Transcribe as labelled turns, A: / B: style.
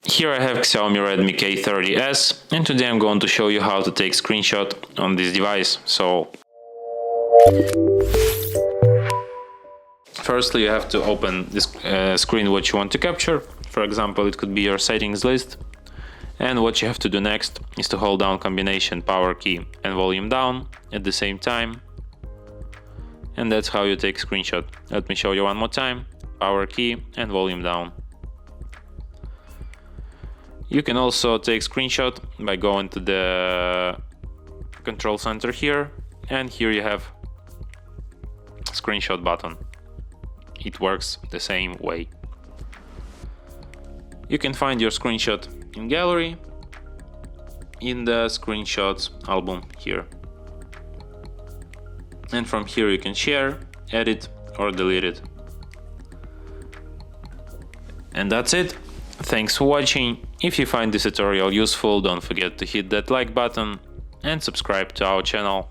A: Here I have XIAOMI Redmi K30S, and today I'm going to show you how to take screenshot on this device. So firstly you have to open this screen what you want to capture. For example, it could be your settings list, and what you have to do next is to hold down combination power key and volume down at the same time, and that's how you take screenshot. Let me show you one more time: power key and volume down. You can also take screenshot by going to the control center here, and here you have screenshot button. It works the same way. You can find your screenshot in gallery, in the screenshots album here. And from here you can share, edit or delete it. And that's it. Thanks for watching. If you find this tutorial useful, don't forget to hit that like button and subscribe to our channel.